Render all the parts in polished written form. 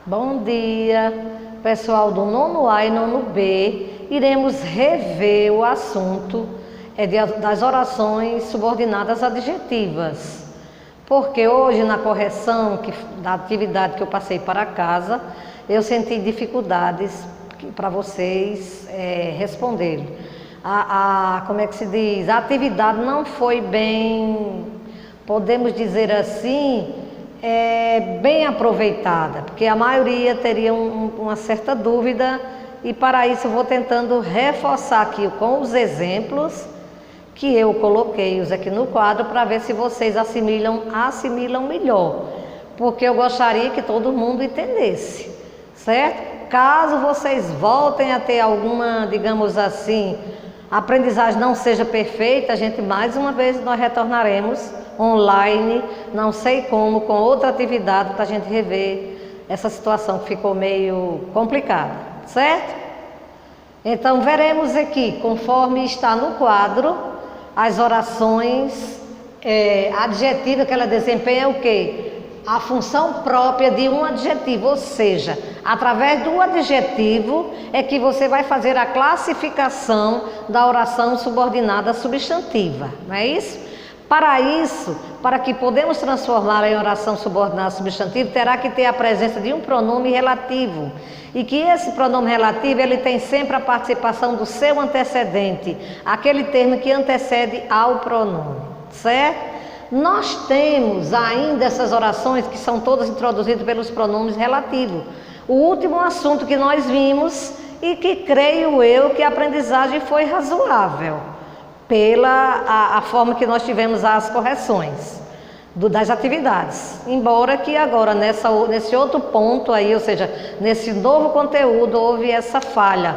Bom dia, pessoal do nono A e nono B. Iremos rever o assunto das orações subordinadas adjetivas, porque hoje na correção da atividade que eu passei para casa, eu senti dificuldades para vocês responderem. Como é que se diz? A atividade não foi bem, podemos dizer assim, bem aproveitada, porque a maioria teria uma certa dúvida, e para isso eu vou tentando reforçar aqui com os exemplos que eu coloquei aqui no quadro, para ver se vocês assimilam melhor, porque eu gostaria que todo mundo entendesse, certo? Caso vocês voltem a ter alguma, digamos assim, aprendizagem não seja perfeita, a gente mais uma vez nós retornaremos online, não sei como, com outra atividade para a gente rever essa situação que ficou meio complicada, certo? Então veremos aqui, conforme está no quadro, as orações adjetivas que ela desempenha é o quê? A função própria de um adjetivo, ou seja, através do adjetivo é que você vai fazer a classificação da oração subordinada substantiva, não é isso? Para isso, para que podemos transformar em oração subordinada substantiva, terá que ter a presença de um pronome relativo, e que esse pronome relativo ele tem sempre a participação do seu antecedente, aquele termo que antecede ao pronome, certo? Nós temos ainda essas orações que são todas introduzidas pelos pronomes relativos. O último assunto que nós vimos, e que creio eu que a aprendizagem foi razoável, pela a forma que nós tivemos as correções das atividades. Embora que agora nesse outro ponto aí, ou seja, nesse novo conteúdo, houve essa falha.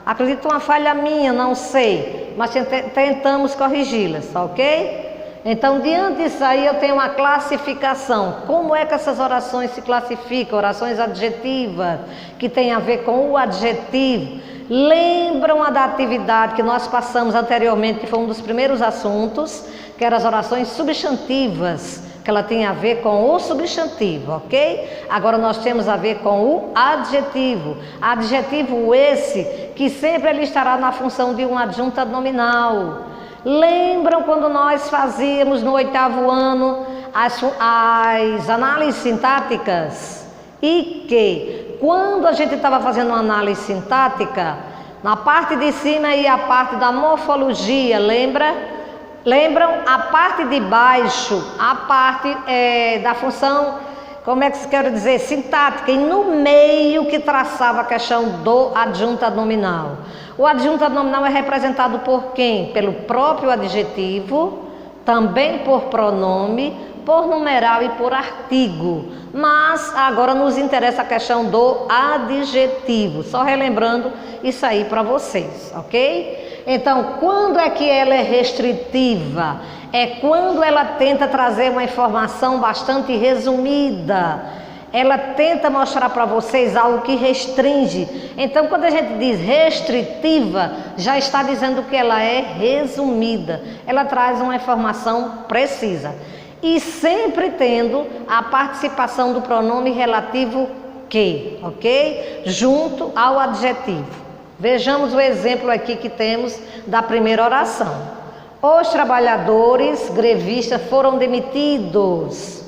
Acredito uma falha minha, não sei, mas tentamos corrigi-las, ok? Então, diante disso aí, eu tenho uma classificação. Como é que essas orações se classificam? Orações adjetivas, que tem a ver com o adjetivo. Lembram da atividade que nós passamos anteriormente, que foi um dos primeiros assuntos, que eram as orações substantivas, que ela tem a ver com o substantivo, ok? Agora nós temos a ver com o adjetivo. Adjetivo esse que sempre ele estará na função de um adjunta nominal. Lembram quando nós fazíamos no 8º ano as análises sintáticas? E que quando a gente estava fazendo uma análise sintática, na parte de cima ia a parte da morfologia, lembram? A parte de baixo, a parte da função, como é que se quer dizer, sintática, e no meio que traçava a questão do adjunta nominal. O adjunta nominal é representado por quem? Pelo próprio adjetivo, também por pronome, por numeral e por artigo. Mas agora nos interessa a questão do adjetivo, só relembrando isso aí para vocês, ok? Então, quando é que ela é restritiva? É quando ela tenta trazer uma informação bastante resumida. Ela tenta mostrar para vocês algo que restringe. Então, quando a gente diz restritiva, já está dizendo que ela é resumida. Ela traz uma informação precisa. E sempre tendo a participação do pronome relativo que, ok? Junto ao adjetivo. Vejamos o exemplo aqui que temos da primeira oração. Os trabalhadores grevistas foram demitidos.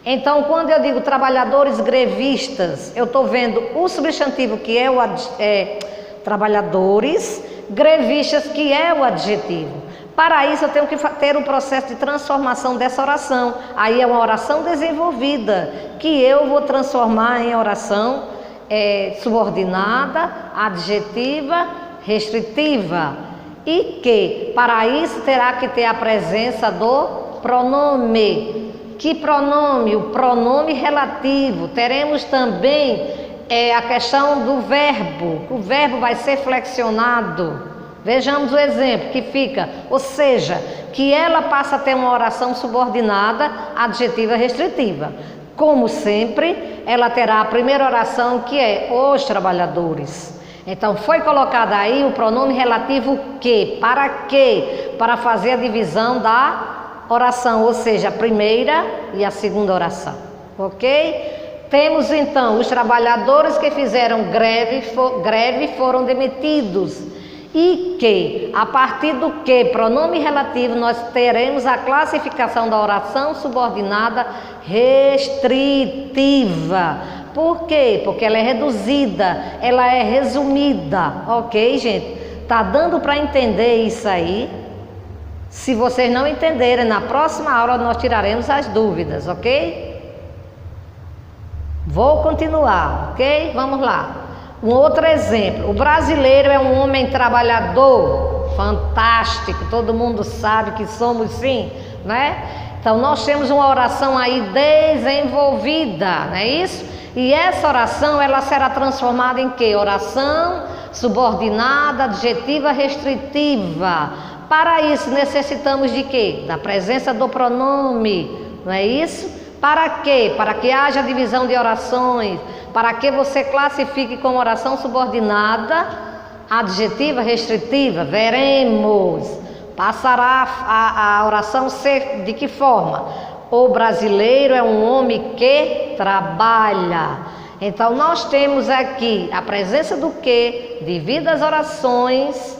Então, quando eu digo trabalhadores grevistas, eu estou vendo o substantivo que é trabalhadores, grevistas que é o adjetivo. Para isso eu tenho que ter um processo de transformação dessa oração. Aí é uma oração desenvolvida, que eu vou transformar em oração subordinada, adjetiva, restritiva. E que, para isso, terá que ter a presença do pronome. Que pronome? O pronome relativo. Teremos também a questão do verbo. O verbo vai ser flexionado. Vejamos o exemplo que fica, ou seja, que ela passa a ter uma oração subordinada, adjetiva restritiva. Como sempre, ela terá a primeira oração que é os trabalhadores. Então, foi colocado aí o pronome relativo que. Para quê? Para fazer a divisão da oração, ou seja, a primeira e a segunda oração. Ok? Temos então os trabalhadores que fizeram greve foram demitidos. E que, a partir do que, pronome relativo, nós teremos a classificação da oração subordinada restritiva. Por quê? Porque ela é reduzida, ela é resumida, ok, gente? Tá dando para entender isso aí? Se vocês não entenderem, na próxima aula nós tiraremos as dúvidas, ok? Vou continuar, ok? Vamos lá. Um outro exemplo, o brasileiro é um homem trabalhador, fantástico, todo mundo sabe que somos sim, né? Então nós temos uma oração aí desenvolvida, não é isso? E essa oração, ela será transformada em quê? Oração subordinada, adjetiva, restritiva. Para isso necessitamos de quê? Da presença do pronome, não é isso? Para quê? Para que haja divisão de orações, para que você classifique como oração subordinada, adjetiva, restritiva. Veremos. Passará a oração ser de que forma? O brasileiro é um homem que trabalha. Então nós temos aqui a presença do que, devido às orações,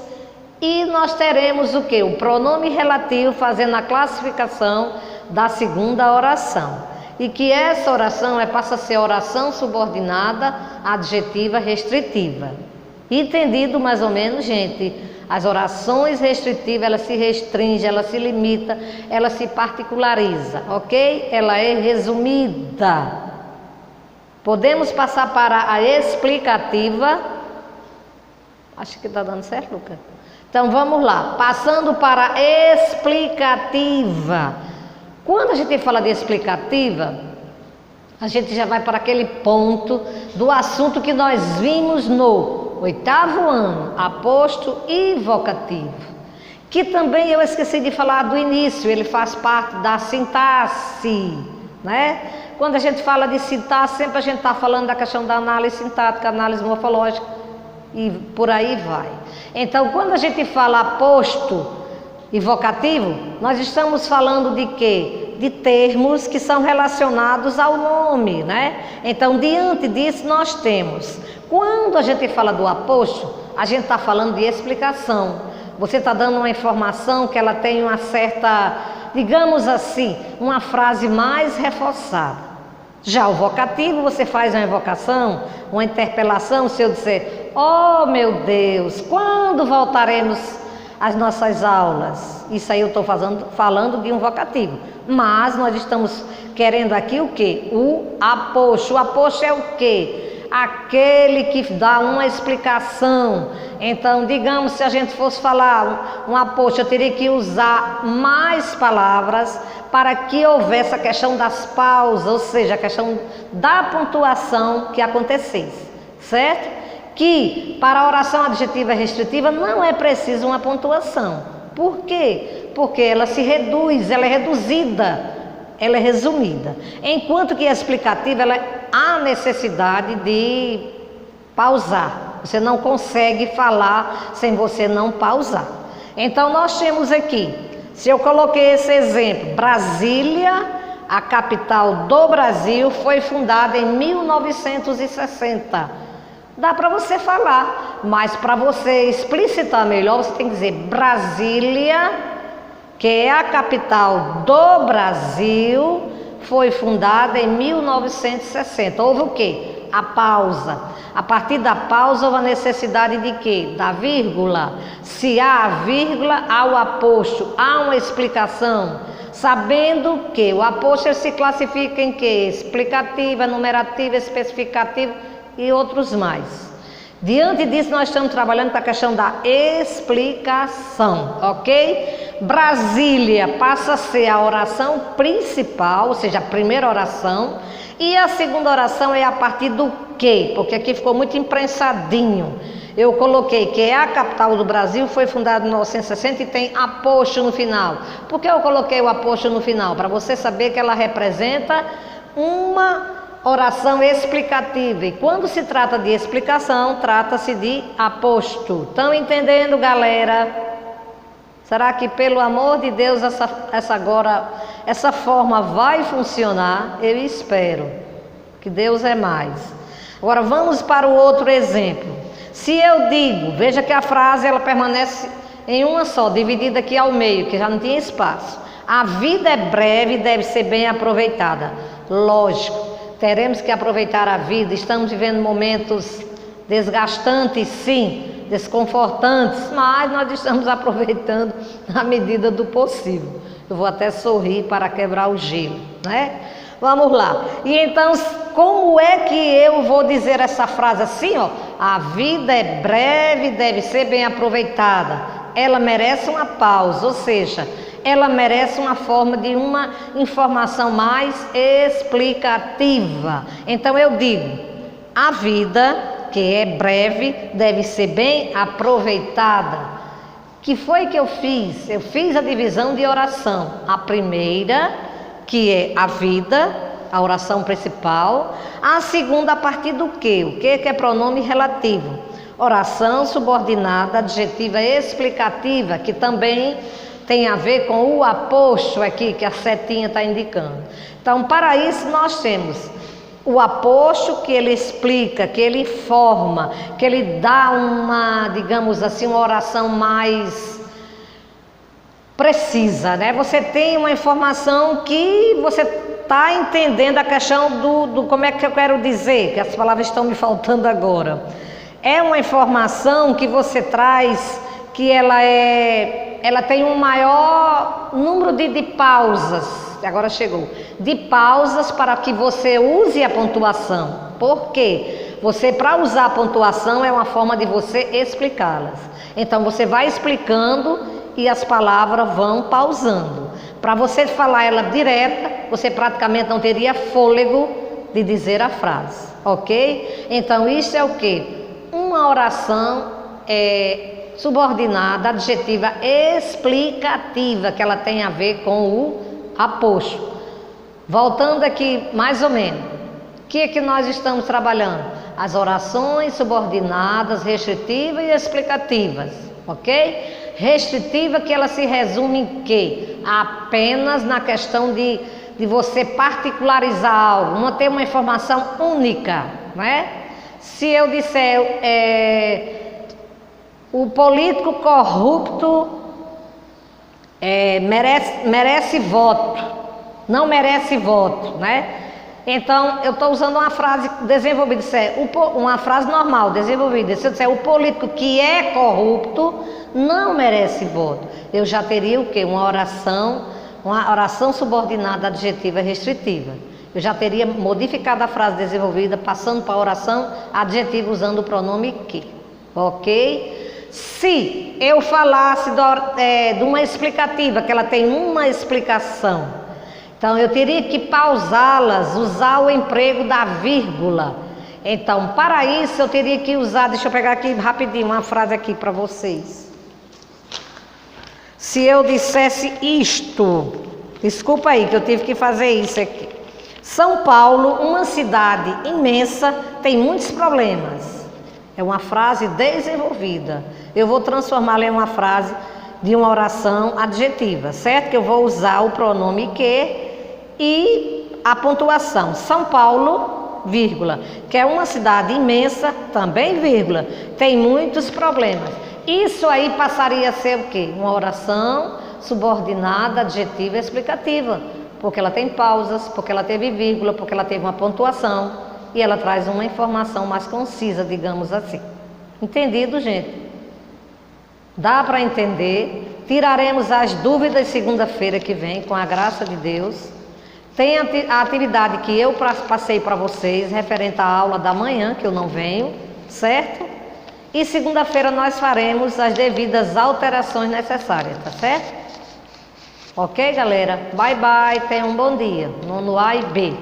e nós teremos o que? O pronome relativo fazendo a classificação da segunda oração. E que essa oração passa a ser oração subordinada, adjetiva, restritiva. Entendido mais ou menos, gente? As orações restritivas, ela se restringe, ela se limita, ela se particulariza, ok? Ela é resumida. Podemos passar para a explicativa. Acho que está dando certo, Lucas. Então vamos lá, passando para a explicativa. Quando a gente fala de explicativa, a gente já vai para aquele ponto do assunto que nós vimos no 8º ano, aposto e vocativo, que também eu esqueci de falar do início, ele faz parte da sintaxe, né? Quando a gente fala de sintaxe, sempre a gente está falando da questão da análise sintática, análise morfológica e por aí vai. Então, quando a gente fala aposto e vocativo, nós estamos falando de quê? De termos que são relacionados ao nome, né? Então, diante disso, nós temos. Quando a gente fala do aposto, a gente está falando de explicação. Você está dando uma informação que ela tem uma certa, digamos assim, uma frase mais reforçada. Já o vocativo, você faz uma invocação, uma interpelação, se eu disser, oh meu Deus, quando voltaremos às nossas aulas? Isso aí eu estou falando de um vocativo. Mas nós estamos querendo aqui o quê? O aposto. O aposto é o quê? Aquele que dá uma explicação. Então, digamos, se a gente fosse falar um aposto, eu teria que usar mais palavras para que houvesse a questão das pausas, ou seja, a questão da pontuação que acontecesse, certo? Que para a oração adjetiva restritiva não é preciso uma pontuação. Por quê? Porque ela se reduz, ela é reduzida, ela é resumida. Enquanto que a explicativa, há necessidade de pausar. Você não consegue falar sem você não pausar. Então nós temos aqui, se eu coloquei esse exemplo, Brasília, a capital do Brasil, foi fundada em 1960. Dá para você falar, mas para você explicitar melhor, você tem que dizer Brasília, que é a capital do Brasil, foi fundada em 1960. Houve o quê? A pausa. A partir da pausa houve a necessidade de quê? Da vírgula. Se há a vírgula, há o aposto, há uma explicação. Sabendo que o aposto se classifica em quê? Explicativa, numerativa, especificativa e outros mais. Diante disso, nós estamos trabalhando com a questão da explicação, ok? Brasília passa a ser a oração principal, ou seja, a primeira oração, e a segunda oração é a partir do quê? Porque aqui ficou muito imprensadinho. Eu coloquei que é a capital do Brasil, foi fundada em 1960 e tem aposto no final. Por que eu coloquei o aposto no final? Para você saber que ela representa uma oração explicativa, e quando se trata de explicação, trata-se de aposto. Estão entendendo, galera? Será que, pelo amor de Deus, essa forma vai funcionar? Eu espero. que Deus é mais. Agora vamos para o outro exemplo. Se eu digo, veja que a frase ela permanece em uma só, dividida aqui ao meio, que já não tinha espaço. A vida é breve e deve ser bem aproveitada. Lógico, teremos que aproveitar a vida. Estamos vivendo momentos desgastantes, sim, desconfortantes, mas nós estamos aproveitando na medida do possível. Eu vou até sorrir para quebrar o gelo, né? Vamos lá. E então, como é que eu vou dizer essa frase assim, ó? A vida é breve, deve ser bem aproveitada. Ela merece uma pausa, ou seja, ela merece uma forma de uma informação mais explicativa. Então eu digo, a vida, que é breve, deve ser bem aproveitada. Que foi que eu fiz? Eu fiz a divisão de oração. A primeira, que é a vida, a oração principal. A segunda, a partir do quê? O que é pronome relativo? Oração subordinada, adjetiva explicativa, que também tem a ver com o aposto aqui, que a setinha está indicando. Então, para isso nós temos o aposto, que ele explica, que ele informa, que ele dá uma, digamos assim, uma oração mais precisa, né? Você tem uma informação que você está entendendo a questão do como é que eu quero dizer, que as palavras estão me faltando agora. É uma informação que você traz, que ela tem um maior número de pausas, agora chegou, de pausas para que você use a pontuação. Por quê? Você, para usar a pontuação, é uma forma de você explicá-las. Então você vai explicando e as palavras vão pausando. Para você falar ela direta, você praticamente não teria fôlego de dizer a frase, ok? Então isso é o quê? Uma oração subordinada, adjetiva explicativa, que ela tem a ver com o aposto. Voltando aqui mais ou menos, o que é que nós estamos trabalhando? As orações subordinadas, restritivas e explicativas, ok? Restritiva, que ela se resume em quê? Apenas na questão de você particularizar algo, não ter uma informação única, né? Se eu disser o político corrupto merece voto, não merece voto, né? Então eu estou usando uma frase desenvolvida, uma frase normal, desenvolvida. Se eu disser o político que é corrupto não merece voto, eu já teria o quê? Uma oração subordinada, adjetiva restritiva. Eu já teria modificado a frase desenvolvida, passando para a oração adjetiva usando o pronome que, ok? Se eu falasse de uma explicativa, que ela tem uma explicação, então eu teria que pausá-las, usar o emprego da vírgula. Então, para isso eu teria que usar, deixa eu pegar aqui rapidinho uma frase aqui para vocês. Se eu dissesse isto, desculpa aí que eu tive que fazer isso aqui. São Paulo, uma cidade imensa, tem muitos problemas. É uma frase desenvolvida. Eu vou transformá-la em uma frase de uma oração adjetiva, certo? Que eu vou usar o pronome que e a pontuação. São Paulo, vírgula, que é uma cidade imensa, também vírgula, tem muitos problemas. Isso aí passaria a ser o quê? Uma oração subordinada, adjetiva e explicativa. Porque ela tem pausas, porque ela teve vírgula, porque ela teve uma pontuação e ela traz uma informação mais concisa, digamos assim. Entendido, gente? Dá para entender? Tiraremos as dúvidas segunda-feira que vem, com a graça de Deus. Tem a atividade que eu passei para vocês, referente à aula da manhã, que eu não venho, certo? E segunda-feira nós faremos as devidas alterações necessárias, tá certo? Ok, galera? Bye, bye. Tenham um bom dia. Nono A e B.